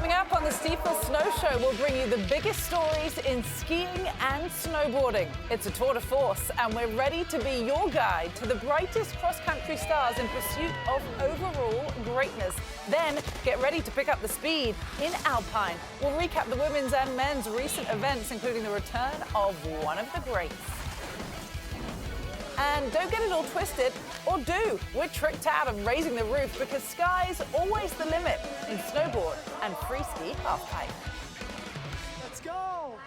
Coming up on the Stifel Snow Show, we'll bring you the biggest stories in skiing and snowboarding. It's a tour de force, and we're ready to be your guide to the brightest cross-country stars in pursuit of overall greatness. Then, get ready to pick up the speed in Alpine. We'll recap the women's and men's recent events, including the return of one of the greats. And don't get it all twisted, or do. We're tricked out of raising the roof because sky's always the limit in snowboard and freeski halfpipe. Let's go!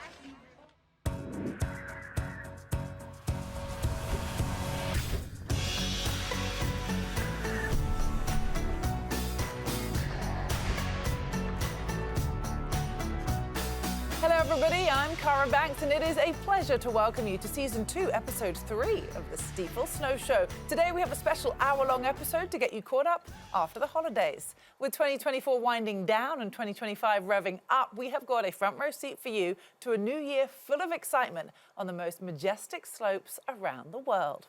Hello everybody, I'm Cara Banks and it is a pleasure to welcome you to Season 2, Episode 3 of the Stifel Snow Show. Today we have a special hour-long episode to get you caught up after the holidays. With 2024 winding down and 2025 revving up, we have got a front row seat for you to a new year full of excitement on the most majestic slopes around the world.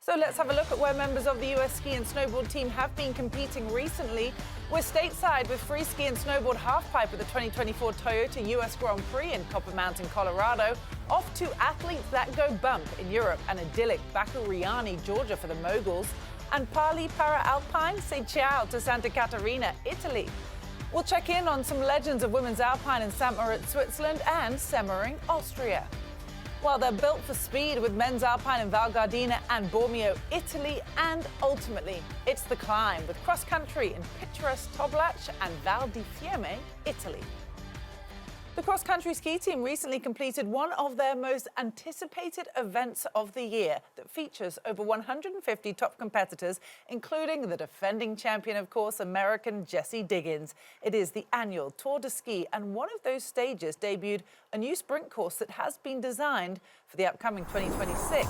So let's have a look at where members of the US ski and snowboard team have been competing recently. We're stateside with freeski and snowboard halfpipe at the 2024 Toyota US Grand Prix in Copper Mountain, Colorado. Off to athletes that go bump in Europe and idyllic Bakuriani, Georgia for the Moguls. And Pali Para Alpine say ciao to Santa Caterina, Italy. We'll check in on some legends of women's alpine in St. Moritz, Switzerland and Semmering, Austria. Well, they're built for speed with men's alpine in Val Gardena and Bormio, Italy, and ultimately, it's the climb with cross-country in picturesque Toblach and Val di Fiemme, Italy. The cross-country ski team recently completed one of their most anticipated events of the year that features over 150 top competitors, including the defending champion, of course, American Jessie Diggins. It is the annual Tour de Ski, and one of those stages debuted a new sprint course that has been designed for the upcoming 2026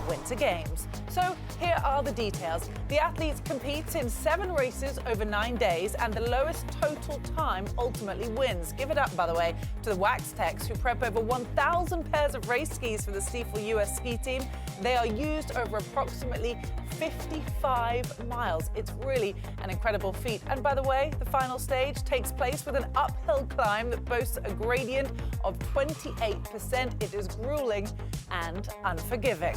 Winter Games. So here are the details. The athletes compete in 7 races over 9 days, and the lowest total time ultimately wins. Give it up, by the way, to the Wax Techs, who prep over 1,000 pairs of race skis for the Stifel US ski team. They are used over approximately 55 miles. It's really an incredible feat. And by the way, the final stage takes place with an uphill climb that boasts a gradient of 28%. It is grueling and unforgiving.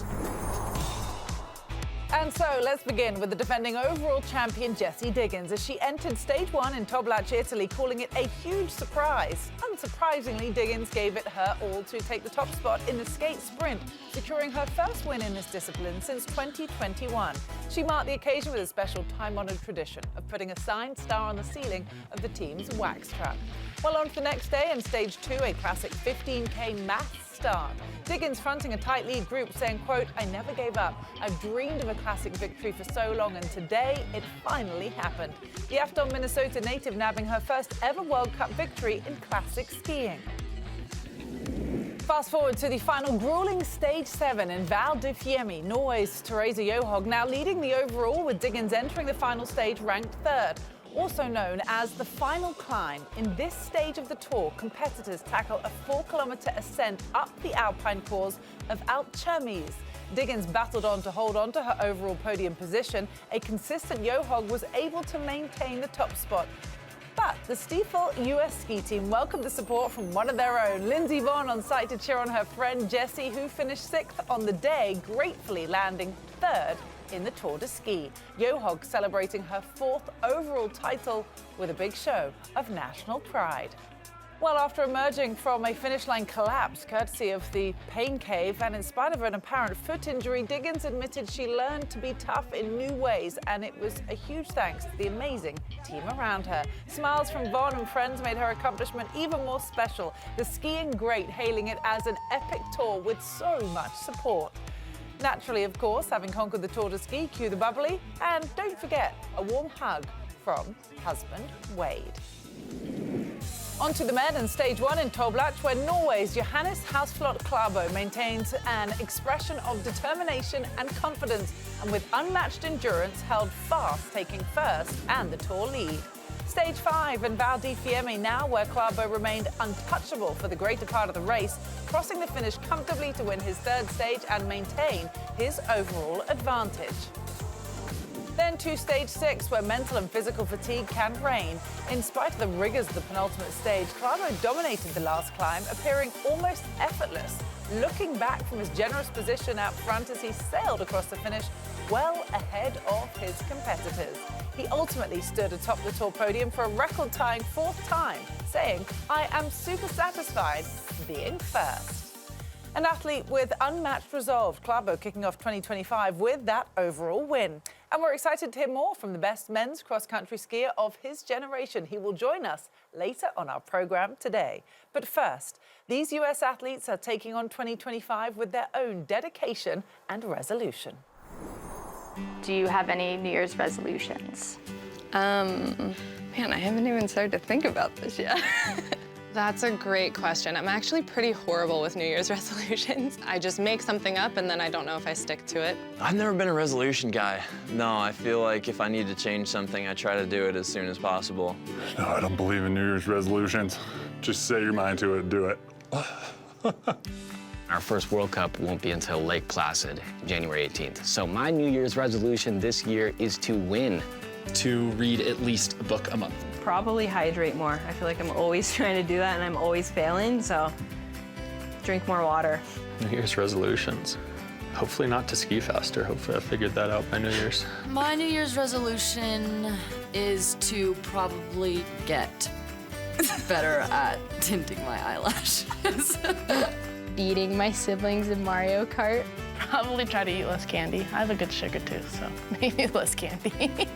And so let's begin with the defending overall champion Jessie Diggins as she entered stage 1 in Toblach, Italy, calling it a huge surprise. Unsurprisingly, Diggins gave it her all to take the top spot in the skate sprint, securing her first win in this discipline since 2021. She marked the occasion with a special time-honored tradition of putting a signed star on the ceiling of the team's wax truck. Well, on to the next day in stage 2, a classic 15K mass start. Diggins fronting a tight lead group saying, quote, "I never gave up. I've dreamed of a classic victory for so long, and today it finally happened." The Afton, Minnesota native nabbing her first ever World Cup victory in classic skiing. Fast forward to the final grueling stage 7 in Val di Fiemme, Norway's Therese Johaug now leading the overall, with Diggins entering the final stage ranked 3rd. Also known as the final climb, in this stage of the tour, competitors tackle a 4-kilometer ascent up the Alpine course of Alp Chermies. Diggins battled on to hold on to her overall podium position. A consistent Johaug was able to maintain the top spot. But the Stifel US ski team welcomed the support from one of their own, Lindsey Vonn, on site to cheer on her friend Jessie, who finished 6th on the day, gratefully landing 3rd in the Tour de Ski. Johaug celebrating her 4th overall title with a big show of national pride. Well, after emerging from a finish line collapse courtesy of the pain cave, and in spite of an apparent foot injury, Diggins admitted she learned to be tough in new ways, and it was a huge thanks to the amazing team around her. Smiles from Vonn and friends made her accomplishment even more special, the skiing great hailing it as an epic tour with so much support. Naturally, of course, having conquered the Tour de Ski, cue the bubbly, and don't forget a warm hug from husband Wade. On to the men in stage 1 in Toblach, where Norway's Johannes Klaebo maintains an expression of determination and confidence, and with unmatched endurance held fast, taking first and the tour lead. Stage 5 in Val di Fiemme now, where Klaebo remained untouchable for the greater part of the race, crossing the finish comfortably to win his 3rd stage and maintain his overall advantage. Then to stage 6, where mental and physical fatigue can reign. In spite of the rigors of the penultimate stage, Klaebo dominated the last climb, appearing almost effortless, looking back from his generous position out front as he sailed across the finish well ahead of his competitors. He ultimately stood atop the tour podium for a record-tying 4th time, saying, "I am super satisfied being first." An athlete with unmatched resolve, Klaebo kicking off 2025 with that overall win. And we're excited to hear more from the best men's cross-country skier of his generation. He will join us later on our program today. But first, these US athletes are taking on 2025 with their own dedication and resolution. Do you have any New Year's resolutions? Man, I haven't even started to think about this yet. That's a great question. I'm actually pretty horrible with New Year's resolutions. I just make something up and then I don't know if I stick to it. I've never been a resolution guy. No, I feel like if I need to change something, I try to do it as soon as possible. No, I don't believe in New Year's resolutions. Just set your mind to it and do it. Our first World Cup won't be until Lake Placid, January 18th. So my New Year's resolution this year is to win. To read at least a book a month. Probably hydrate more. I feel like I'm always trying to do that and I'm always failing, so drink more water. New Year's resolutions. Hopefully not to ski faster. Hopefully I figured that out by New Year's. My New Year's resolution is to probably get better at tinting my eyelashes. Beating my siblings in Mario Kart. Probably try to eat less candy. I have a good sugar tooth, so maybe less candy.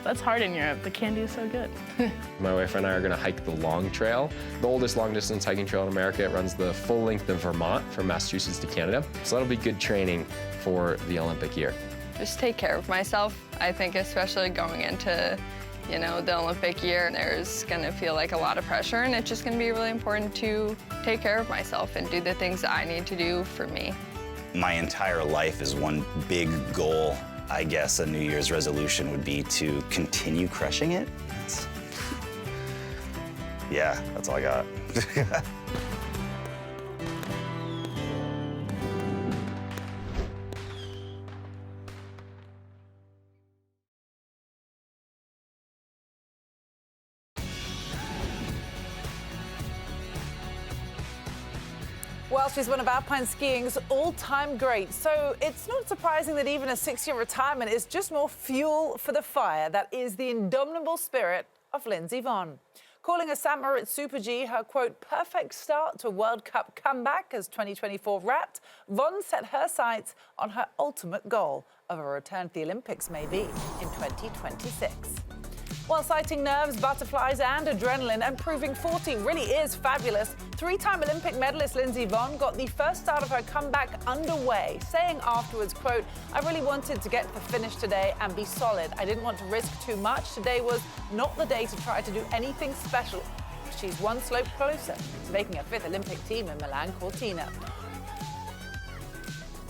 That's hard in Europe. The candy is so good. My wife and I are gonna hike the Long Trail, the oldest long-distance hiking trail in America. It runs the full length of Vermont from Massachusetts to Canada. So that'll be good training for the Olympic year. Just take care of myself. I think especially going into, the Olympic year, there's gonna feel like a lot of pressure and it's just gonna be really important to take care of myself and do the things that I need to do for me. My entire life is one big goal. I guess a New Year's resolution would be to continue crushing it. Yeah, that's all I got. Well, she's one of Alpine skiing's all-time greats, so it's not surprising that even a 6-year retirement is just more fuel for the fire. That is the indomitable spirit of Lindsey Vonn. Calling a St. Moritz Super G her, quote, perfect start to a World Cup comeback as 2024 wrapped, Vonn set her sights on her ultimate goal of a return to the Olympics, maybe, in 2026. While citing nerves, butterflies and adrenaline and proving 40 really is fabulous, 3-time Olympic medalist Lindsey Vonn got the first start of her comeback underway, saying afterwards, quote, I really wanted to get to the finish today and be solid. I didn't want to risk too much. Today was not the day to try to do anything special. She's one slope closer to making her 5th Olympic team in Milan Cortina.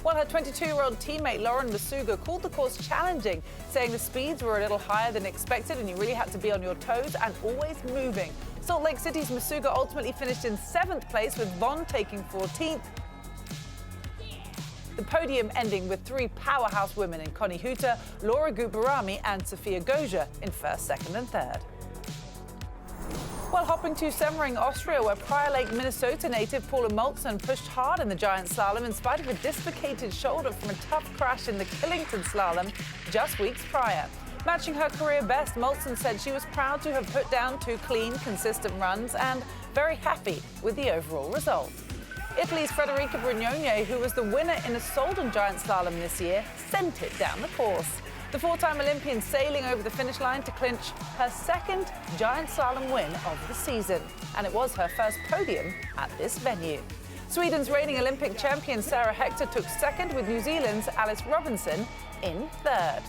While her 22-year-old teammate Lauren Masuga called the course challenging, saying the speeds were a little higher than expected and you really had to be on your toes and always moving. Salt Lake City's Masuga ultimately finished in 7th place, with Vonn taking 14th. The podium ending with 3 powerhouse women in Connie Hutter, Laura Gubarami and Sofia Goja in 1st, 2nd and 3rd. While hopping to Semmering, Austria, where Prior Lake, Minnesota native Paula Moltzen pushed hard in the giant slalom in spite of a dislocated shoulder from a tough crash in the Killington slalom just weeks prior. Matching her career best, Moltzen said she was proud to have put down 2 clean, consistent runs and very happy with the overall result. Italy's Federica Brignone, who was the winner in a Solden giant slalom this year, sent it down the course. The 4-time Olympian sailing over the finish line to clinch her 2nd giant slalom win of the season. And it was her first podium at this venue. Sweden's reigning Olympic champion Sarah Hector took 2nd, with New Zealand's Alice Robinson in 3rd.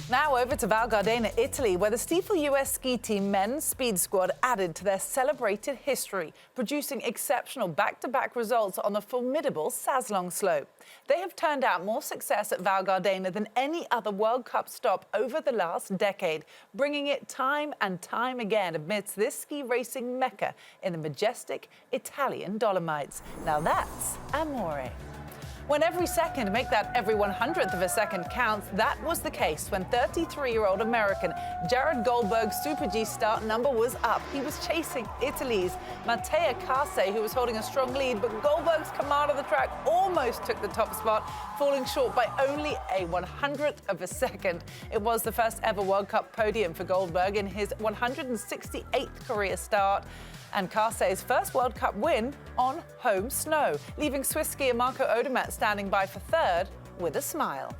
Now over to Val Gardena, Italy, where the Stifel US ski team men's speed squad added to their celebrated history, producing exceptional back-to-back results on the formidable Saslong slope. They have turned out more success at Val Gardena than any other World Cup stop over the last decade, bringing it time and time again amidst this ski racing mecca in the majestic Italian Dolomites. Now that's amore. When every second make that every 100th of a second counts, that was the case when 33-year-old American Jared Goldberg's Super G start number was up. He was chasing Italy's Matteo Carse, who was holding a strong lead, but Goldberg's command of the track almost took the top spot, falling short by only a 100th of a second. It was the first ever World Cup podium for Goldberg in his 168th career start, and Carse's first World Cup win on home snow, leaving Swiss skier Marco Odermatt standing by for third with a smile.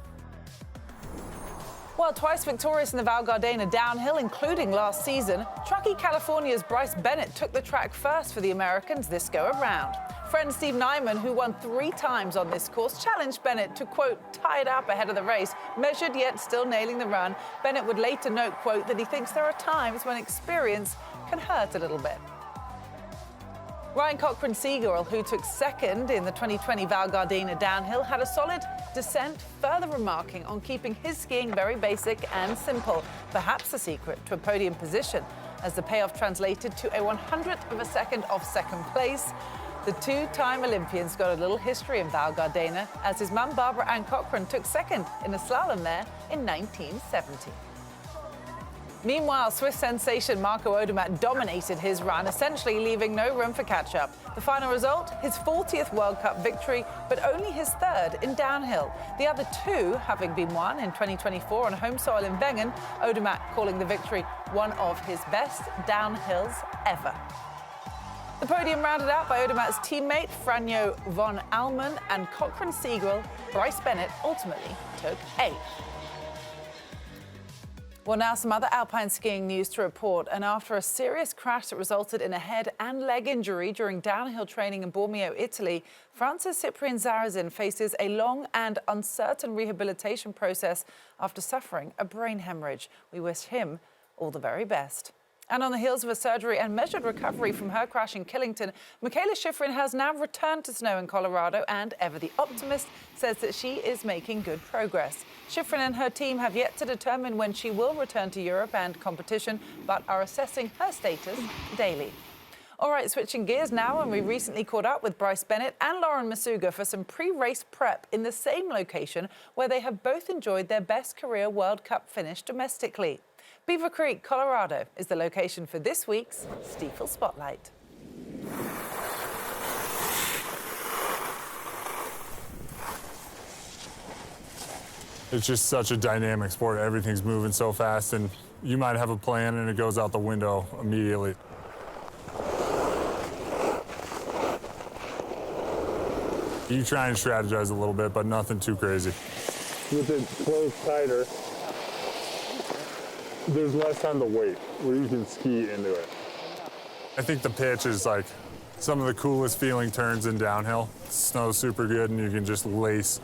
While twice victorious in the Val Gardena downhill, including last season, Truckee California's Bryce Bennett took the track first for the Americans this go around. Friend Steve Nyman, who won 3 times on this course, challenged Bennett to, quote, tie it up ahead of the race, measured yet still nailing the run. Bennett would later note, quote, that he thinks there are times when experience can hurt a little bit. Ryan Cochran-Siegle, who took second in the 2020 Val Gardena downhill, had a solid descent, further remarking on keeping his skiing very basic and simple, perhaps the secret to a podium position, as the payoff translated to a 100th of a second off second place. The 2-time Olympians got a little history in Val Gardena, as his mum Barbara Ann Cochran took second in a slalom there in 1970. Meanwhile, Swiss sensation Marco Odermatt dominated his run, essentially leaving no room for catch-up. The final result, his 40th World Cup victory, but only his 3rd in downhill. The other 2 having been won in 2024 on home soil in Wengen, Odermatt calling the victory one of his best downhills ever. The podium rounded out by Odermatt's teammate Franjo von Almen and Cochran-Siegle. Bryce Bennett ultimately took 8th. Well, now some other alpine skiing news to report. And after a serious crash that resulted in a head and leg injury during downhill training in Bormio, Italy, France's Cyprien Zarazin faces a long and uncertain rehabilitation process after suffering a brain hemorrhage. We wish him all the very best. And on the heels of a surgery and measured recovery from her crash in Killington, Michaela Schifrin has now returned to snow in Colorado, and Ever the Optimist says that she is making good progress. Schifrin and her team have yet to determine when she will return to Europe and competition, but are assessing her status daily. All right, switching gears now, and we recently caught up with Bryce Bennett and Lauren Masuga for some pre-race prep in the same location where they have both enjoyed their best career World Cup finish domestically. Beaver Creek, Colorado is the location for this week's Stifel Spotlight. It's just such a dynamic sport. Everything's moving so fast, and you might have a plan and it goes out the window immediately. You try and strategize a little bit, but nothing too crazy. With it closed tighter, there's less on the weight where you can ski into it. I think the pitch is like some of the coolest feeling turns in downhill. Snow's super good, and you can just lace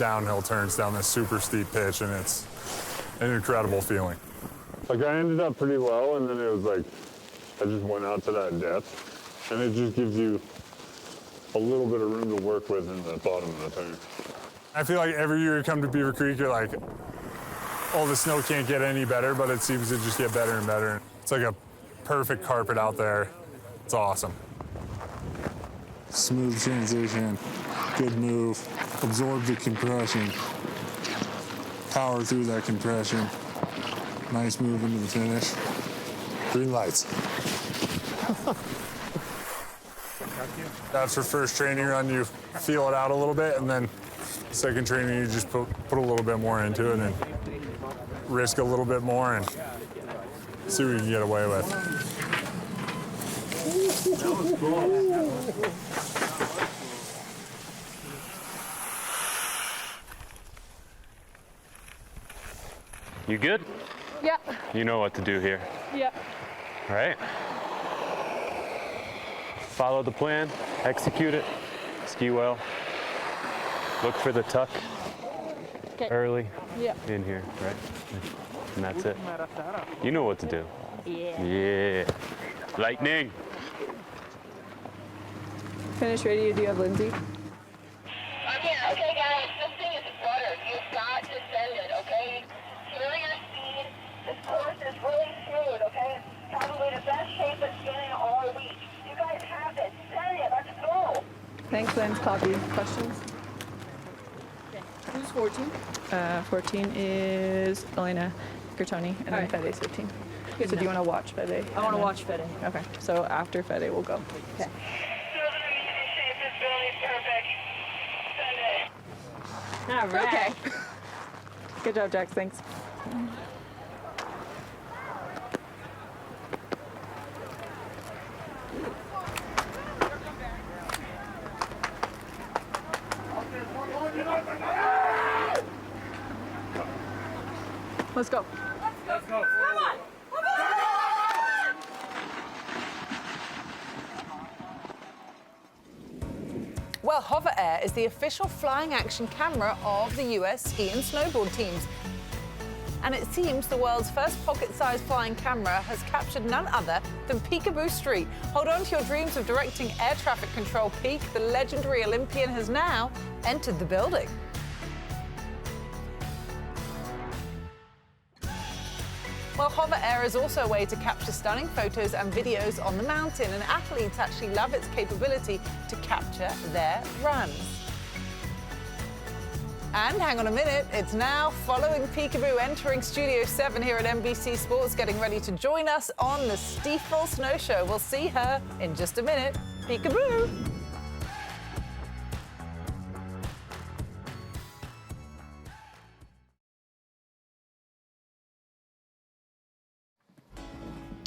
downhill turns down this super steep pitch, and it's an incredible feeling. Like, I ended up pretty low, and then it was like I just went out to that depth, and it just gives you a little bit of room to work with in the bottom of the tank. I feel like every year you come to Beaver Creek, you're like, oh, the snow can't get any better, but it seems to just get better and better. It's like a perfect carpet out there. It's awesome. Smooth transition, good move, absorb the compression, power through that compression. Nice move into the finish. Green lights. After first training run, you feel it out a little bit, and then second training, you just put a little bit more into it and risk a little bit more and see what you can get away with. That was cool. You good? Yeah. You know what to do here. Yeah. All right. Follow the plan, execute it, ski well. Look for the tuck early in here, right? And that's it. You know what to do. Yeah. Yeah. Lightning. Finish radio, do you have Lindsey? I'm here. Okay, guys, this thing is butter. You've got to send it, okay? Carry your speed. This course is really smooth, okay? Probably the best shape of skiing all week. You guys have this. Send it. Let's go. Thanks, Lance. Copy. Questions? 14? 14 is Elena Gertoni, and then Fede's 15. Good So do you want to watch Fede? I want to watch Fede. Okay, so after Fede, we'll go. Okay. All right. Okay. Good job, Jax. Thanks. Let's go. Let's go. Come on. Well, Hover Air is the official flying action camera of the US ski and snowboard teams. And it seems the world's first pocket-sized flying camera has captured none other than Picabo Street. Hold on to your dreams of directing air traffic control, Peak. The legendary Olympian has now entered the building. Well, Hover Air is also a way to capture stunning photos and videos on the mountain, and athletes actually love its capability to capture their runs. And hang on a minute, it's now following Picabo entering Studio 7 here at NBC Sports, getting ready to join us on the Stifel Snow Show. We'll see her in just a minute. Picabo!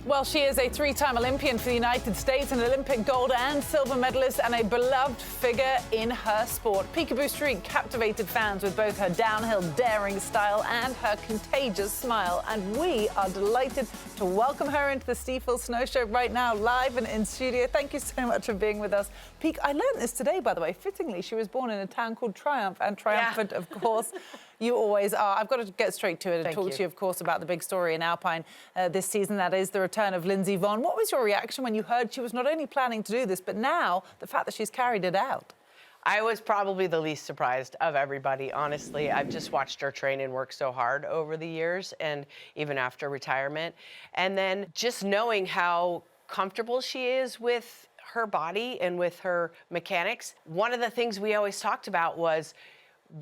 Well, she is a three-time Olympian for the United States, an Olympic gold and silver medalist, and a beloved figure in her sport. Picabo Street captivated fans with both her downhill daring style and her contagious smile. And we are delighted to welcome her into the Stifel Snow Show right now, live and in studio. Thank you so much for being with us. Peak, I learned this today, by the way. Fittingly, she was born in a town called Triumph, and triumphant, of course. You always are. I've got to get straight to it and talk to you, of course, about the big story in Alpine this season. That is the return of Lindsey Vonn. What was your reaction when you heard she was not only planning to do this, but now the fact that she's carried it out? I was probably the least surprised of everybody, honestly. I've just watched her train and work so hard over the years, and even after retirement. And then just knowing how comfortable she is with her body and with her mechanics. One of the things we always talked about was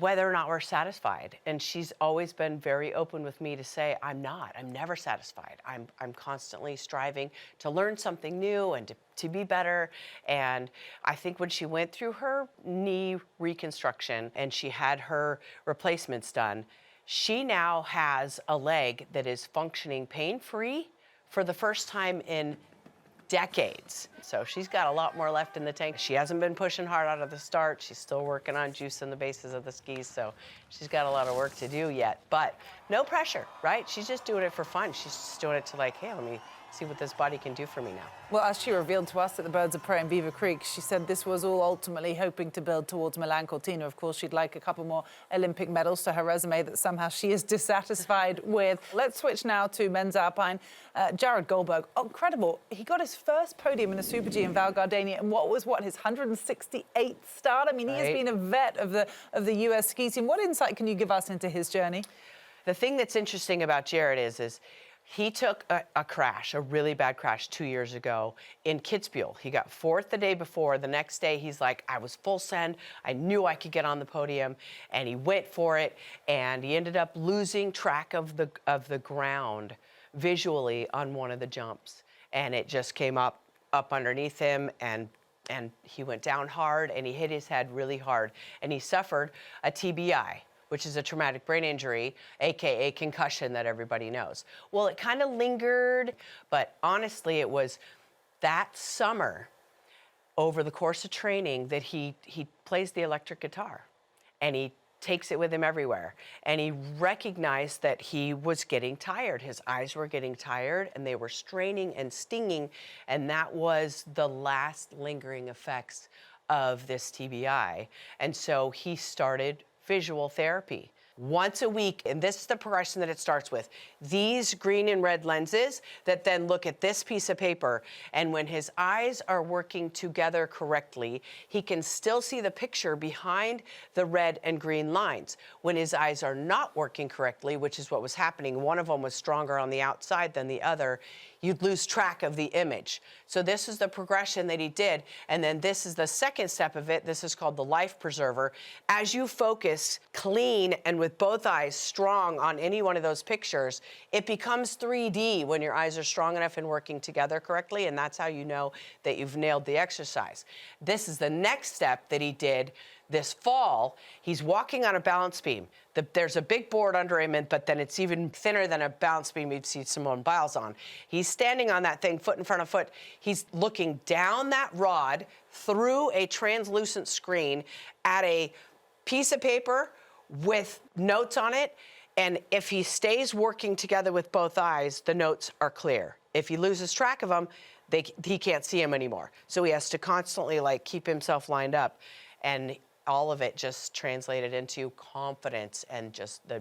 whether or not we're satisfied. And she's always been very open with me to say, I'm never satisfied. I'm constantly striving to learn something new and to be better. And I think when she went through her knee reconstruction and she had her replacements done, she now has a leg that is functioning pain-free for the first time in decades. So she's got a lot more left in the tank. She hasn't been pushing hard out of the start. She's still working on juicing the bases of the skis, so she's got a lot of work to do yet. But no pressure, right? She's just doing it for fun. She's just doing it to like, hey, let me see what this body can do for me now. Well, as she revealed to us at the Birds of Prey in Beaver Creek, she said this was all ultimately hoping to build towards Milan Cortina. Of course, she'd like a couple more Olympic medals to her resume that somehow she is dissatisfied with. Let's switch now to men's Alpine. Jared Goldberg, incredible. He got his first podium in a Super G in Val Gardena in his 168th start. I mean, he has been a vet of the US ski team. What insight can you give us into his journey? The thing that's interesting about Jared is he took a crash, a really bad crash 2 years ago in Kitzbühel. He got fourth the day before. The next day, he's like, I was full send. I knew I could get on the podium, and he went for it, and he ended up losing track of the ground visually on one of the jumps, and it just came up underneath him, and he went down hard, and he hit his head really hard, and he suffered a TBI, which is a traumatic brain injury, AKA concussion that everybody knows. Well, it kind of lingered, but honestly, it was that summer, over the course of training, that he plays the electric guitar, and he takes it with him everywhere. And he recognized that he was getting tired. His eyes were getting tired, and they were straining and stinging, and that was the last lingering effects of this TBI. And so he started visual therapy once a week, and this is the progression that it starts with. These green and red lenses that then look at this piece of paper, and when his eyes are working together correctly, he can still see the picture behind the red and green lines. When his eyes are not working correctly, which is what was happening, one of them was stronger on the outside than the other, you'd lose track of the image. So this is the progression that he did. And then this is the second step of it. This is called the life preserver. As you focus clean and with both eyes strong on any one of those pictures, it becomes 3D when your eyes are strong enough and working together correctly. And that's how you know that you've nailed the exercise. This is the next step that he did this fall. He's walking on a balance beam. There's a big board under him, but then it's even thinner than a balance beam you'd see Simone Biles on. He's standing on that thing, foot in front of foot. He's looking down that rod through a translucent screen at a piece of paper with notes on it. And if he stays working together with both eyes, the notes are clear. If he loses track of them, he can't see them anymore. So he has to constantly like keep himself lined up. And all of it just translated into confidence and just the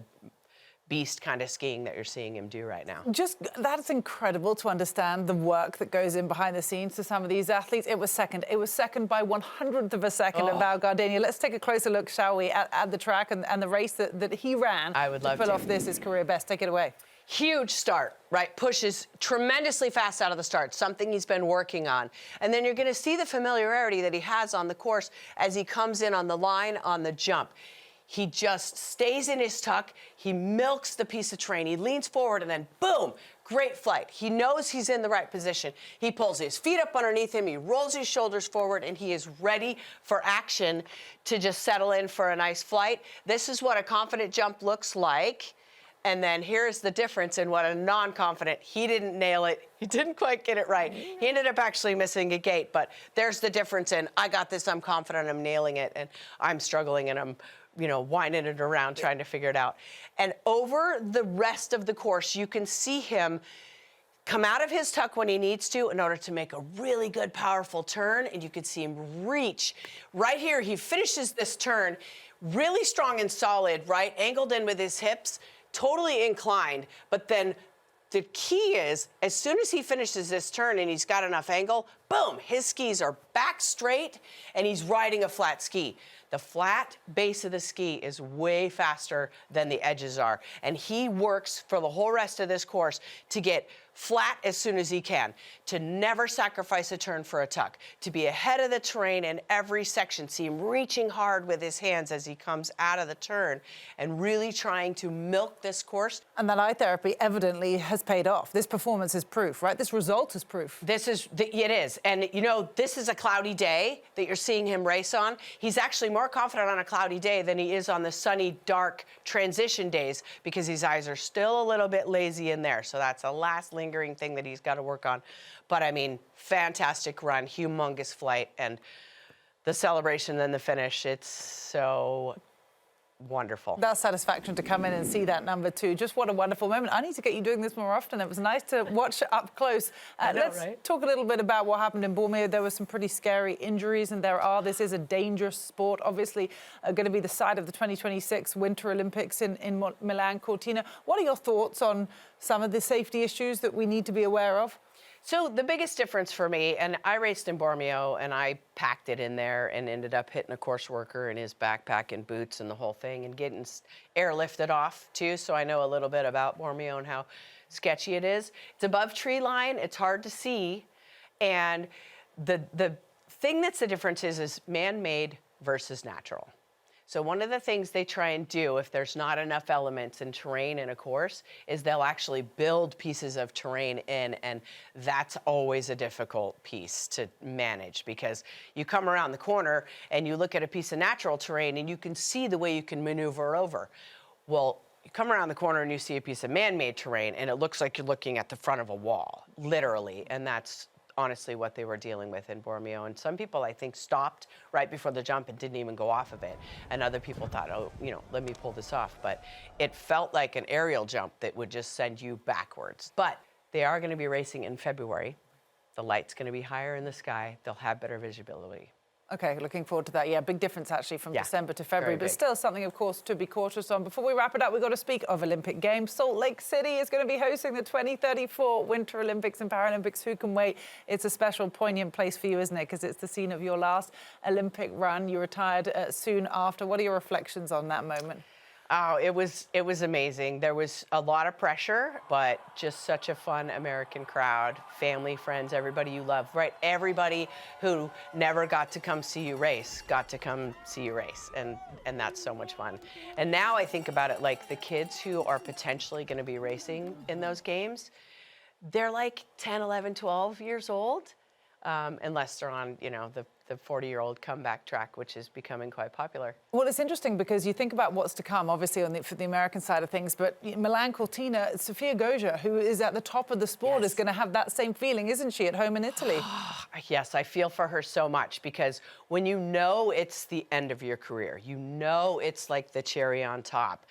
beast kind of skiing that you're seeing him do right now. Just, that's incredible to understand the work that goes in behind the scenes to some of these athletes. It was second. It was second by 100th of a second at Val Gardena. Let's take a closer look, shall we, at the track and the race that he ran. I would love to pull off his career best. Take it away. Huge start, right? Pushes tremendously fast out of the start, something he's been working on. And then you're going to see the familiarity that he has on the course as he comes in on the line on the jump. He just stays in his tuck. He milks the piece of terrain. He leans forward and then boom, great flight. He knows he's in the right position. He pulls his feet up underneath him. He rolls his shoulders forward and he is ready for action to just settle in for a nice flight. This is what a confident jump looks like. And then here's the difference in what a non-confident, he didn't nail it. He didn't quite get it right. He ended up actually missing a gate, but there's the difference in, I got this, I'm confident, I'm nailing it, and I'm struggling and I'm, whining it around trying to figure it out. And over the rest of the course, you can see him come out of his tuck when he needs to in order to make a really good, powerful turn, and you can see him reach. Right here, he finishes this turn really strong and solid, right? Angled in with his hips, totally inclined, but then the key is, as soon as he finishes this turn and he's got enough angle, boom, his skis are back straight and he's riding a flat ski. The flat base of the ski is way faster than the edges are. And he works for the whole rest of this course to get flat as soon as he can, to never sacrifice a turn for a tuck, to be ahead of the terrain in every section. See him reaching hard with his hands as he comes out of the turn and really trying to milk this course. And that eye therapy evidently has paid off. This performance is proof, right? This result is proof. It is. And this is a cloudy day that you're seeing him race on. He's actually more confident on a cloudy day than he is on the sunny, dark transition days because his eyes are still a little bit lazy in there. So that's a last lingering thing that he's got to work on. But I mean, fantastic run, humongous flight, and the celebration and the finish, it's so wonderful. That satisfaction to come in and see that number 2. Just what a wonderful moment. I need to get you doing this more often. It was nice to watch up close. Let's talk a little bit about what happened in Bormio. There were some pretty scary injuries, and this is a dangerous sport. Obviously, going to be the site of the 2026 Winter Olympics in Milan Cortina. What are your thoughts on some of the safety issues that we need to be aware of? So the biggest difference for me, and I raced in Bormio and I packed it in there and ended up hitting a course worker in his backpack and boots and the whole thing and getting airlifted off too. So I know a little bit about Bormio and how sketchy it is. It's above tree line, it's hard to see. And the thing that's the difference is man-made versus natural. So one of the things they try and do if there's not enough elements in terrain in a course is they'll actually build pieces of terrain in, and that's always a difficult piece to manage because you come around the corner and you look at a piece of natural terrain and you can see the way you can maneuver over. Well, you come around the corner and you see a piece of man-made terrain and it looks like you're looking at the front of a wall, literally, and that's honestly what they were dealing with in Bormio. And some people, I think, stopped right before the jump and didn't even go off of it. And other people thought, let me pull this off. But it felt like an aerial jump that would just send you backwards. But they are going to be racing in February. The light's going to be higher in the sky. They'll have better visibility. Okay, looking forward to that. Yeah, big difference actually from December to February, but still something, of course, to be cautious on. Before we wrap it up, we've got to speak of Olympic Games. Salt Lake City is going to be hosting the 2034 Winter Olympics and Paralympics. Who can wait? It's a special, poignant place for you, isn't it? Because it's the scene of your last Olympic run. You retired soon after. What are your reflections on that moment? Oh, it was amazing. There was a lot of pressure, but just such a fun American crowd, family, friends, everybody you love, right? Everybody who never got to come see you race got to come see you race, and that's so much fun. And now I think about it, like the kids who are potentially going to be racing in those games, they're like 10, 11, 12 years old, unless they're on, you know, the 40-year-old comeback track, which is becoming quite popular. Well, it's interesting because you think about what's to come, obviously, for the American side of things, but Milan Cortina, Sofia Goggia, who is at the top of the sport, is going to have that same feeling, isn't she, at home in Italy? Yes, I feel for her so much, because when you know it's the end of your career, you know it's like the cherry on top,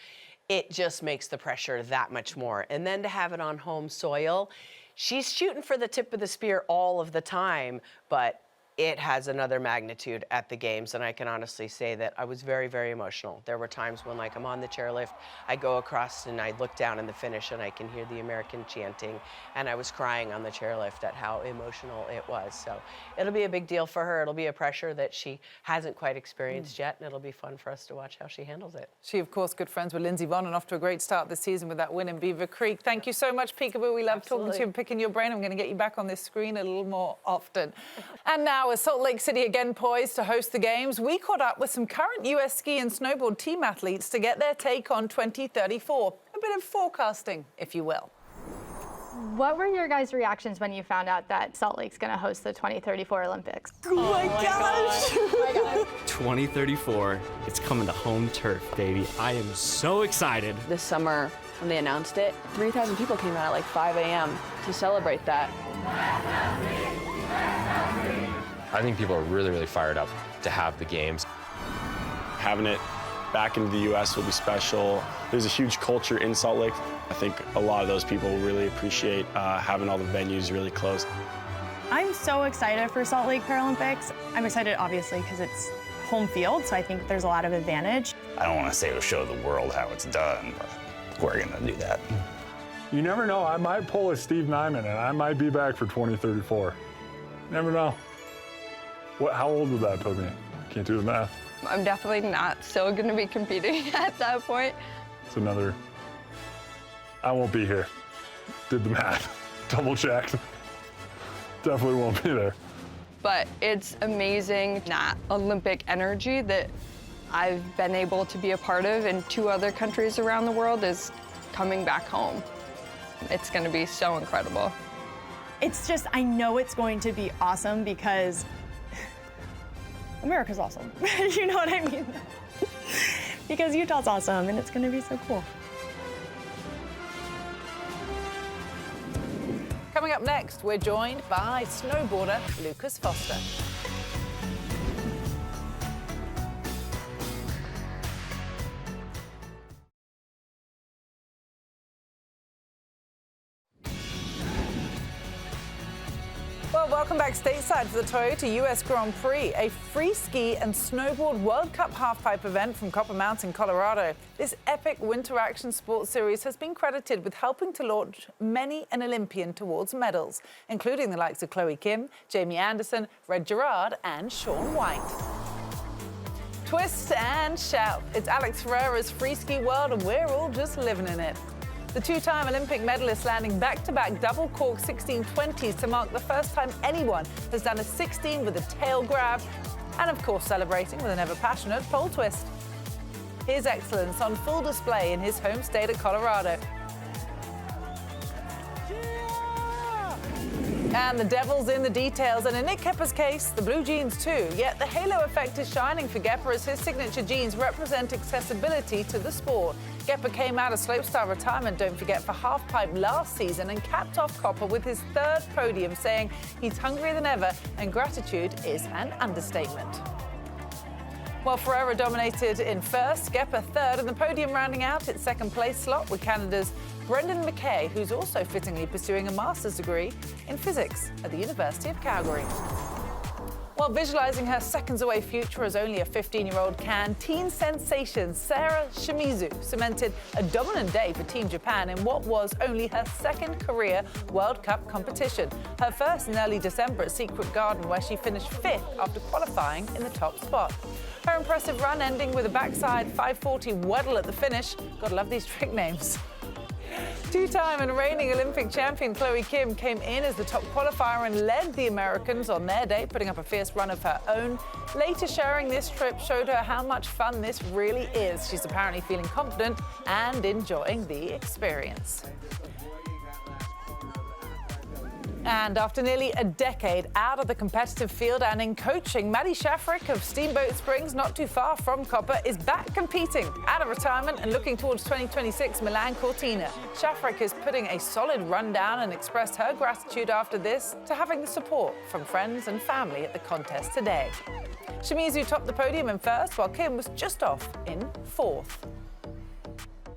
it just makes the pressure that much more. And then to have it on home soil, she's shooting for the tip of the spear all of the time, but it has another magnitude at the games, and I can honestly say that I was very, very emotional. There were times when, like, I'm on the chairlift, I go across and I look down in the finish and I can hear the American chanting, and I was crying on the chairlift at how emotional it was. So it'll be a big deal for her. It'll be a pressure that she hasn't quite experienced yet, and it'll be fun for us to watch how she handles it. She, of course, good friends with Lindsey Vonn, and off to a great start this season with that win in Beaver Creek. Thank you so much, Picabo. We love talking to you and picking your brain. I'm going to get you back on this screen a little more often. And now, with Salt Lake City again poised to host the games, we caught up with some current US ski and snowboard team athletes to get their take on 2034. A bit of forecasting, if you will. What were your guys' reactions when you found out that Salt Lake's going to host the 2034 Olympics? Oh my gosh! Oh my God. 2034, it's coming to home turf, baby. I am so excited. This summer, when they announced it, 3,000 people came out at like 5 a.m. to celebrate that. I think people are really, really fired up to have the games. Having it back into the U.S. will be special. There's a huge culture in Salt Lake. I think a lot of those people will really appreciate having all the venues really close. I'm so excited for Salt Lake Paralympics. I'm excited, obviously, because it's home field, so I think there's a lot of advantage. I don't want to say it'll show the world how it's done, but we're going to do that. You never know. I might pull a Steve Nyman, and I might be back for 2034. Never know. How old would that put me? Can't do the math. I'm definitely not still going to be competing at that point. It's another, I won't be here. Did the math, double checked. Definitely won't be there. But it's amazing that Olympic energy that I've been able to be a part of in 2 other countries around the world is coming back home. It's going to be so incredible. It's just, I know it's going to be awesome because America's awesome. You know what I mean? Because Utah's awesome, and it's going to be so cool. Coming up next, we're joined by snowboarder Lucas Foster. Well, welcome back stateside for the Toyota US Grand Prix, a Freeski and Snowboard World Cup halfpipe event from Copper Mountain, Colorado. This epic winter action sports series has been credited with helping to launch many an Olympian towards medals, including the likes of Chloe Kim, Jamie Anderson, Red Gerard, and Shaun White. Twist and shout. It's Alex Ferreira's Freeski world, and we're all just living in it. The 2-time Olympic medalist landing back-to-back double cork 1620s to mark the first time anyone has done a 16 with a tail grab, and of course celebrating with an ever-passionate pole twist. His excellence on full display in his home state of Colorado. And the devil's in the details, and in Nick Kepper's case, the blue jeans too. Yet the halo effect is shining for Gepper as his signature jeans represent accessibility to the sport. Gepper came out of slopestyle retirement, don't forget, for halfpipe last season and capped off Copper with his 3rd podium, saying he's hungrier than ever and gratitude is an understatement. While Ferreira dominated in 1st, Gepper 3rd, and the podium rounding out its 2nd place slot with Canada's Brendan McKay, who's also fittingly pursuing a master's degree in physics at the University of Calgary. While visualizing her seconds-away future as only a 15-year-old can, teen sensation Sarah Shimizu cemented a dominant day for Team Japan in what was only her second career World Cup competition. Her first in early December at Secret Garden, where she finished 5th after qualifying in the top spot. Her impressive run ending with a backside 540 waddle at the finish. Gotta love these trick names. Two-time and reigning Olympic champion Chloe Kim came in as the top qualifier and led the Americans on their day, putting up a fierce run of her own. Later sharing this trip showed her how much fun this really is. She's apparently feeling confident and enjoying the experience. And after nearly a decade out of the competitive field and in coaching, Maddie Shafrick of Steamboat Springs, not too far from Copper, is back competing out of retirement and looking towards 2026 Milan Cortina. Shafrick is putting a solid run down and expressed her gratitude after this to having the support from friends and family at the contest today. Shimizu topped the podium in first, while Kim was just off in 4th.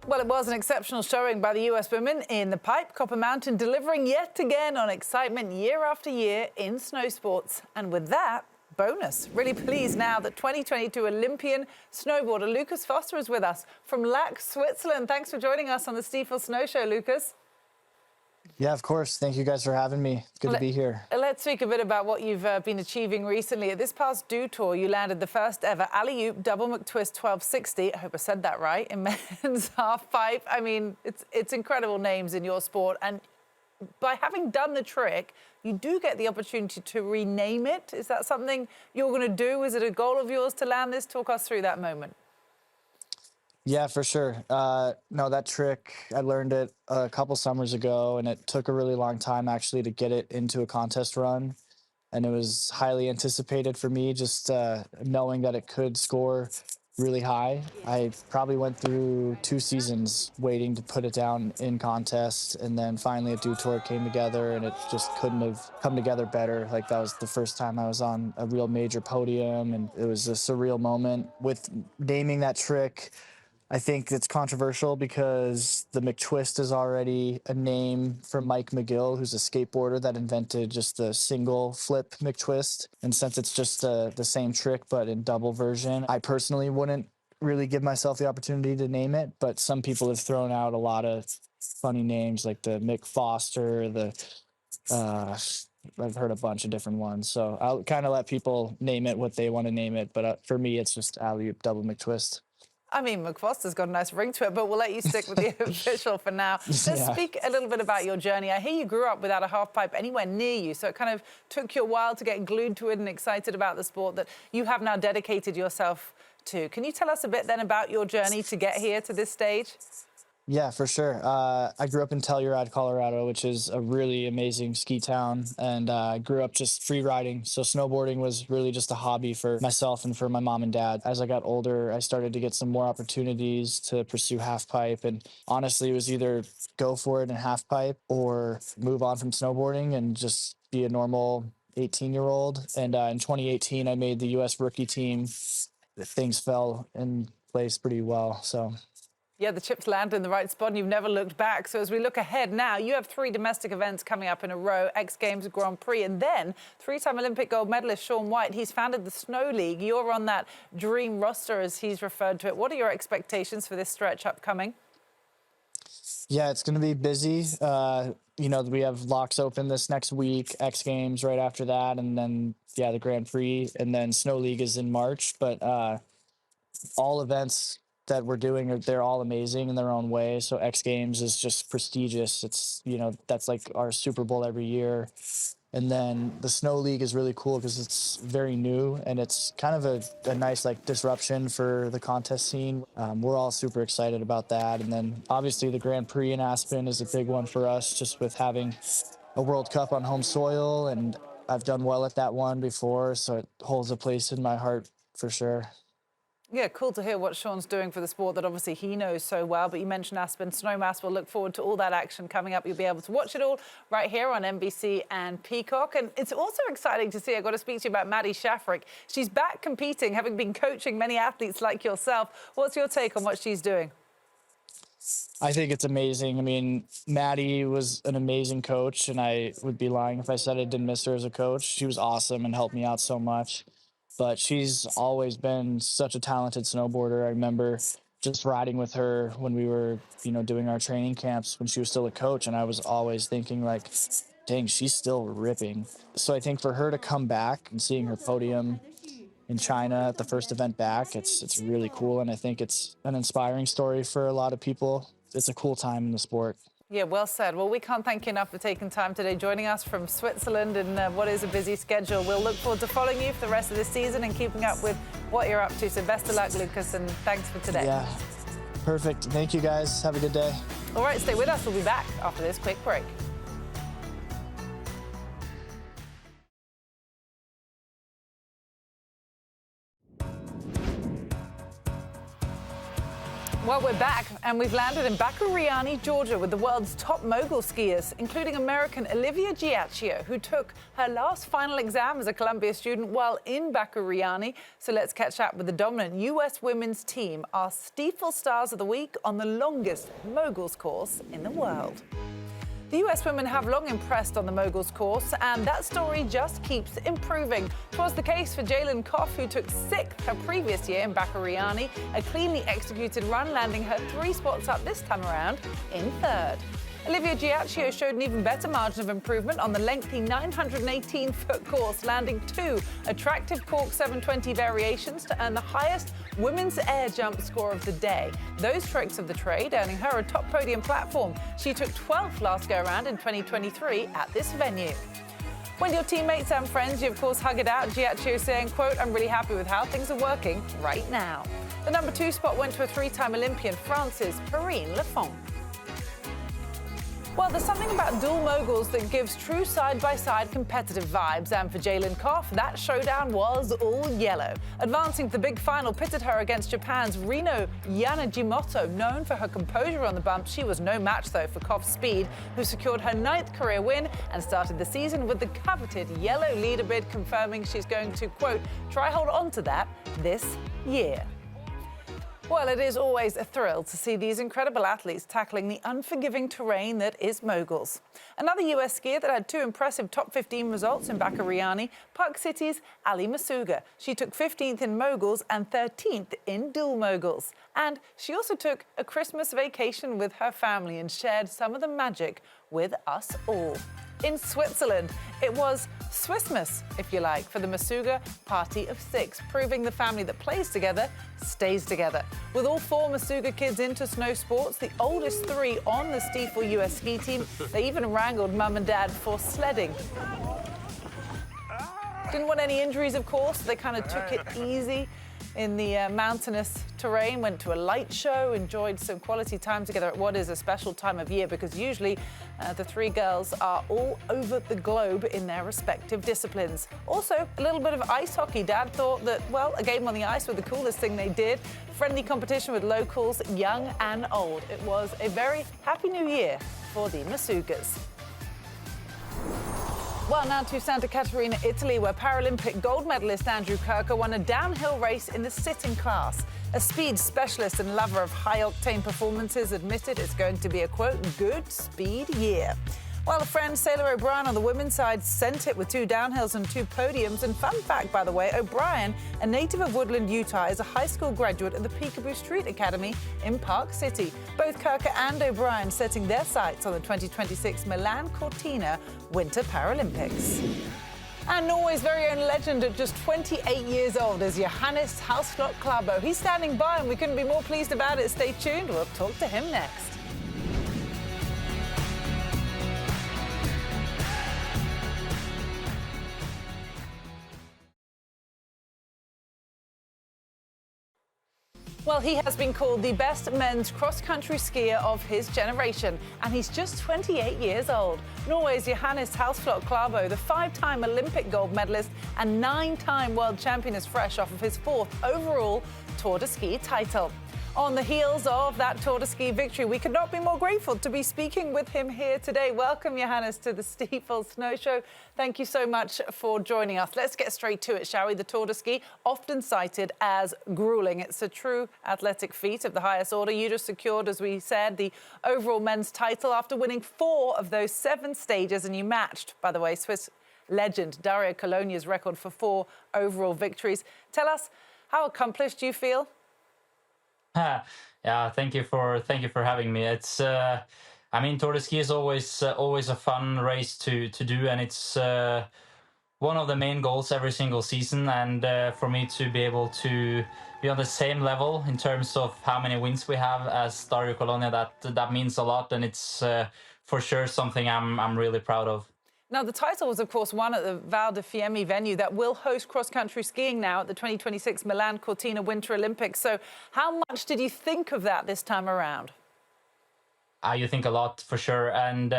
Well, it was an exceptional showing by the US women in the pipe, Copper Mountain delivering yet again on excitement year after year in snow sports. And with that, bonus. Really pleased now that 2022 Olympian snowboarder Lucas Foster is with us from Lac, Switzerland. Thanks for joining us on the Stifel Snow Show, Lucas. Yeah, of course. Thank you guys for having me. It's good to be here. Let's speak a bit about what you've been achieving recently. At this past Do Tour, you landed the first ever alley-oop double McTwist 1260. I hope I said that right. In men's half pipe. I mean, it's incredible names in your sport. And by having done the trick, you do get the opportunity to rename it. Is that something you're going to do? Is it a goal of yours to land this? Talk us through that moment. Yeah, for sure. No, that trick, I learned it a couple summers ago, and it took a really long time actually to get it into a contest run. And it was highly anticipated for me, just knowing that it could score really high. I probably went through 2 seasons waiting to put it down in contest, and then finally a Do Tour came together, and it just couldn't have come together better. Like, that was the first time I was on a real major podium, and it was a surreal moment. With naming that trick, I think it's controversial because the McTwist is already a name from Mike McGill, who's a skateboarder that invented just the single flip McTwist. And since it's just the same trick but in double version, I personally wouldn't really give myself the opportunity to name it, but some people have thrown out a lot of funny names like the Mick Foster, I've heard a bunch of different ones. So I'll kind of let people name it what they want to name it, but for me, it's just alley-oop double McTwist. I mean, McFoster's got a nice ring to it, but we'll let you stick with the official for now. Let's speak a little bit about your journey. I hear you grew up without a half pipe anywhere near you, so it kind of took you a while to get glued to it and excited about the sport that you have now dedicated yourself to. Can you tell us a bit then about your journey to get here to this stage? Yeah, for sure. I grew up in Telluride, Colorado, which is a really amazing ski town, and I grew up just free riding. So snowboarding was really just a hobby for myself and for my mom and dad. As I got older, I started to get some more opportunities to pursue half pipe, and honestly, it was either go for it in half pipe or move on from snowboarding and just be a normal 18-year-old. And in 2018, I made the U.S. rookie team. Things fell in place pretty well, so... Yeah, the chips landed in the right spot and you've never looked back. So as we look ahead now, you have 3 domestic events coming up in a row, X Games, Grand Prix, and then 3-time Olympic gold medalist Shaun White. He's founded the Snow League. You're on that dream roster, as he's referred to it. What are your expectations for this stretch upcoming? Yeah, it's going to be busy. You know, we have locks open this next week, X Games right after that, and then, yeah, the Grand Prix, and then Snow League is in March. But all events that we're doing, they're all amazing in their own way. So X Games is just prestigious. It's, you know, that's like our Super Bowl every year. And then the Snow League is really cool because it's very new and it's kind of a nice like disruption for the contest scene. We're all super excited about that. And then obviously the Grand Prix in Aspen is a big one for us, just with having a World Cup on home soil. And I've done well at that one before, so it holds a place in my heart for sure. Yeah, cool to hear what Shaun's doing for the sport that obviously he knows so well. But you mentioned Aspen Snowmass. We'll look forward to all that action coming up. You'll be able to watch it all right here on NBC and Peacock. And it's also exciting to see, I've got to speak to you about Maddie Shafrick. She's back competing, having been coaching many athletes like yourself. What's your take on what she's doing? I think it's amazing. I mean, Maddie was an amazing coach, and I would be lying if I said I didn't miss her as a coach. She was awesome and helped me out so much. But she's always been such a talented snowboarder. I remember just riding with her when we were, doing our training camps when she was still a coach, and I was always thinking like, dang, she's still ripping. So I think for her to come back and seeing her podium in China at the first event back, it's really cool, and I think it's an inspiring story for a lot of people. It's a cool time in the sport. Yeah, well said. Well, we can't thank you enough for taking time today, joining us from Switzerland in what is a busy schedule. We'll look forward to following you for the rest of the season and keeping up with what you're up to. So best of luck, Lucas, and thanks for today. Yeah, perfect. Thank you, guys. Have a good day. All right, stay with us. We'll be back after this quick break. Well, we're back, and we've landed in Bakuriani, Georgia, with the world's top mogul skiers, including American Olivia Giacchio, who took her last final exam as a Columbia student while in Bakuriani. So let's catch up with the dominant U.S. women's team, our Stifel Stars of the Week, on the longest moguls course in the world. The US women have long impressed on the moguls course, and that story just keeps improving. It was the case for Jalen Koff, who took 6th her previous year in Bakuriani, a cleanly executed run, landing her 3 spots up this time around in 3rd. Olivia Giacchio showed an even better margin of improvement on the lengthy 918-foot course, landing 2 attractive cork 720 variations to earn the highest women's air jump score of the day. Those tricks of the trade earning her a top podium platform. She took 12th last go-around in 2023 at this venue. When your teammates and friends, you of course hug it out, Giacchio saying, quote, "I'm really happy with how things are working right now." The number 2 spot went to a 3-time Olympian, France's Perrine Lafont. Well, there's something about dual moguls that gives true side-by-side competitive vibes, and for Jalen Koff, that showdown was all yellow. Advancing to the big final pitted her against Japan's Rino Yanagimoto. Known for her composure on the bump, she was no match, though, for Koff's speed, who secured her 9th career win and started the season with the coveted yellow leader bid, confirming she's going to, quote, "try hold on to that this year." Well, it is always a thrill to see these incredible athletes tackling the unforgiving terrain that is moguls. Another US skier that had 2 impressive top 15 results in Bakuriani, Park City's Ali Masuga. She took 15th in moguls and 13th in dual moguls. And she also took a Christmas vacation with her family and shared some of the magic with us all. In Switzerland, it was Swissmas, if you like, for the Masuga party of 6, proving the family that plays together stays together. With all 4 Masuga kids into snow sports, the oldest 3 on the Stifel US ski team, they even wrangled mum and dad for sledding. Didn't want any injuries, of course, so they kind of took it easy in the mountainous terrain, went to a light show, enjoyed some quality time together at what is a special time of year, because usually the 3 girls are all over the globe in their respective disciplines. Also, a little bit of ice hockey. Dad thought that, well, a game on the ice was the coolest thing they did. Friendly competition with locals, young and old. It was a very happy new year for the Masugas. Well, now to Santa Caterina, Italy, where Paralympic gold medalist Andrew Kirker won a downhill race in the sitting class. A speed specialist and lover of high-octane performances admitted it's going to be a, quote, good speed year. While a friend, Sailor O'Brien, on the women's side, sent it with 2 downhills and 2 podiums. And fun fact, by the way, O'Brien, a native of Woodland, Utah, is a high school graduate at the Picabo Street Academy in Park City. Both Kirker and O'Brien setting their sights on the 2026 Milan Cortina Winter Paralympics. And Norway's very own legend at just 28 years old is Johannes Klaebo. He's standing by, and we couldn't be more pleased about it. Stay tuned. We'll talk to him next. Well, he has been called the best men's cross-country skier of his generation, and he's just 28 years old. Norway's Johannes Klaebo, the 5-time Olympic gold medalist and 9-time world champion, is fresh off of his 4th overall Tour de Ski title. On the heels of that Tour de Ski victory, we could not be more grateful to be speaking with him here today. Welcome, Johannes, to the Stifel Snow Show. Thank you so much for joining us. Let's get straight to it, shall we? The Tour de Ski, often cited as grueling. It's a true athletic feat of the highest order. You just secured, as we said, the overall men's title after winning 4 of those 7 stages, and you matched, by the way, Swiss legend Dario Cologna's record for 4 overall victories. Tell us, how accomplished do you feel? Yeah, thank you for having me. It's I mean, Tour de Ski is always a fun race to do, and it's one of the main goals every single season. And for me to be able to be on the same level in terms of how many wins we have as Dario Cologna, that means a lot, and it's for sure something I'm really proud of. Now, the title was, of course, won at the Val di Fiemme venue that will host cross-country skiing now at the 2026 Milan Cortina Winter Olympics. So how much did you think of that this time around? You think a lot, for sure. And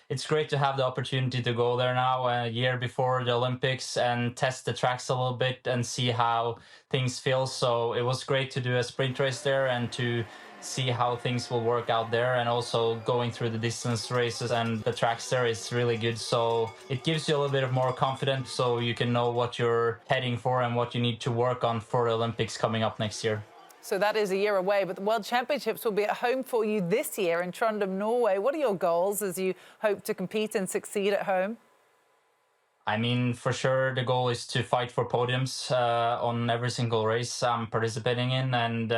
it's great to have the opportunity to go there now, a year before the Olympics, and test the tracks a little bit and see how things feel. So it was great to do a sprint race there and to see how things will work out there, and also going through the distance races and the tracks there is really good. So it gives you a little bit of more confidence, so you can know what you're heading for and what you need to work on for the Olympics coming up next year. So that is a year away, but the World Championships will be at home for you this year in Trondheim, Norway. What are your goals as you hope to compete and succeed at home? I mean, for sure, the goal is to fight for podiums on every single race I'm participating in, and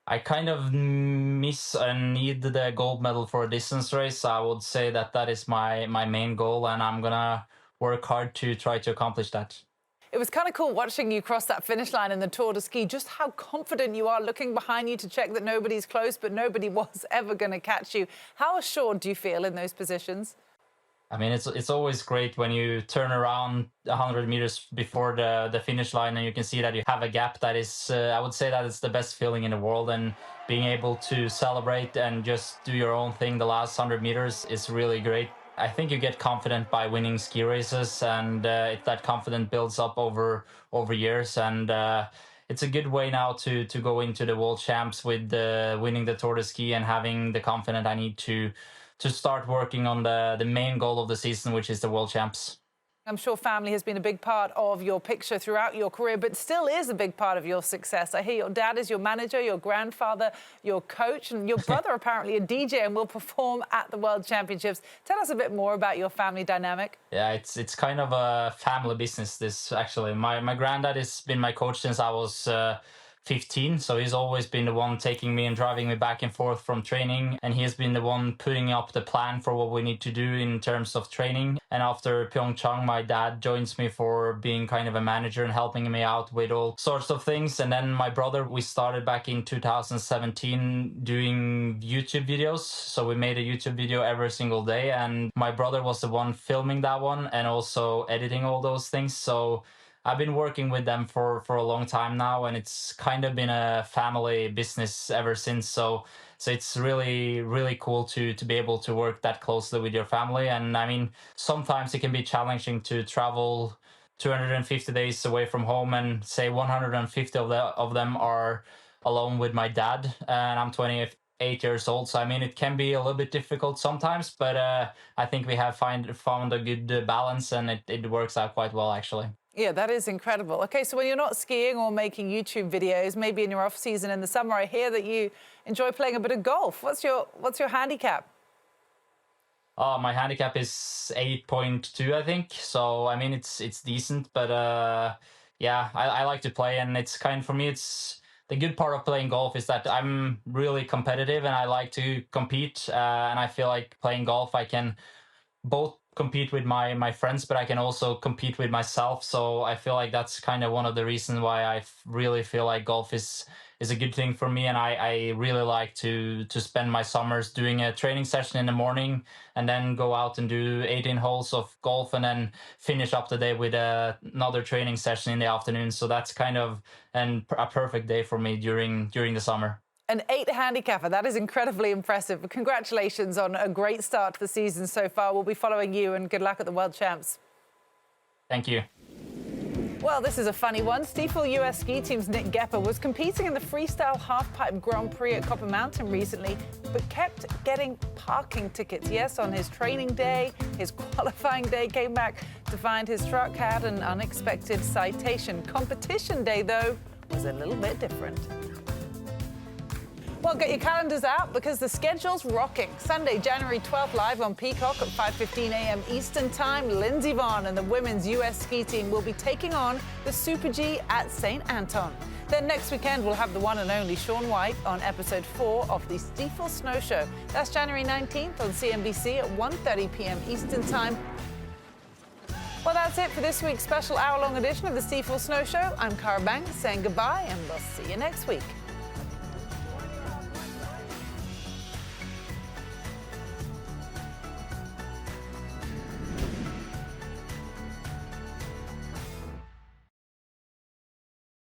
I kind of miss and need the gold medal for a distance race. I would say that is my main goal, and I'm gonna work hard to try to accomplish that. It was kind of cool watching you cross that finish line in the Tour de Ski, just how confident you are looking behind you to check that nobody's close, but nobody was ever going to catch you. How assured do you feel in those positions? I mean, it's always great when you turn around 100 meters before the finish line and you can see that you have a gap. That is, I would say that it's the best feeling in the world, and being able to celebrate and just do your own thing the last 100 meters is really great. I think you get confident by winning ski races, and that confidence builds up over years, and it's a good way now to go into the World Champs with winning the Tour de Ski and having the confidence I need to start working on the main goal of the season, which is the World Champs. I'm sure family has been a big part of your picture throughout your career, but still is a big part of your success. I hear your dad is your manager, your grandfather, your coach, and your brother apparently a DJ and will perform at the World Championships. Tell us a bit more about your family dynamic. Yeah, it's kind of a family business, this actually. My granddad has been my coach since I was 15, so he's always been the one taking me and driving me back and forth from training, and he has been the one putting up the plan for what we need to do in terms of training. And after Pyeongchang, my dad joins me for being kind of a manager and helping me out with all sorts of things. And then my brother, we started back in 2017 doing YouTube videos, so we made a YouTube video every single day, and my brother was the one filming that one and also editing all those things. So I've been working with them for a long time now, and it's kind of been a family business ever since. So it's really, really cool to be able to work that closely with your family. And I mean, sometimes it can be challenging to travel 250 days away from home, and say 150 of them are alone with my dad, and I'm 28 years old. So I mean, it can be a little bit difficult sometimes, but I think we have found a good balance, and it works out quite well, actually. Yeah, that is incredible. Okay, so when you're not skiing or making YouTube videos, maybe in your off season in the summer, I hear that you enjoy playing a bit of golf. What's your handicap? Oh, my handicap is 8.2, I think. So I mean, it's decent, but yeah, I like to play, and it's for me, it's the good part of playing golf is that I'm really competitive and I like to compete, and I feel like playing golf, I can both compete with my friends, but I can also compete with myself. So I feel like that's kind of one of the reasons why I really feel like golf is a good thing for me. And I really like to spend my summers doing a training session in the morning and then go out and do 18 holes of golf and then finish up the day with another training session in the afternoon. So that's kind of a perfect day for me during the summer. An 8 handicapper, that is incredibly impressive. Congratulations on a great start to the season so far. We'll be following you, and good luck at the World Champs. Thank you. Well, this is a funny one. Stifel US ski team's Nick Gepper was competing in the freestyle halfpipe Grand Prix at Copper Mountain recently, but kept getting parking tickets. Yes, on his training day, his qualifying day, came back to find his truck had an unexpected citation. Competition day, though, was a little bit different. Well, get your calendars out because the schedule's rocking. Sunday, January 12th, live on Peacock at 5:15 a.m. Eastern Time. Lindsey Vonn and the women's US ski team will be taking on the Super G at St. Anton. Then next weekend, we'll have the one and only Shaun White on episode 4 of the Stifel Snow Show. That's January 19th on CNBC at 1:30 p.m. Eastern Time. Well, that's it for this week's special hour-long edition of the Stifel Snow Show. I'm Cara Banks saying goodbye, and we'll see you next week.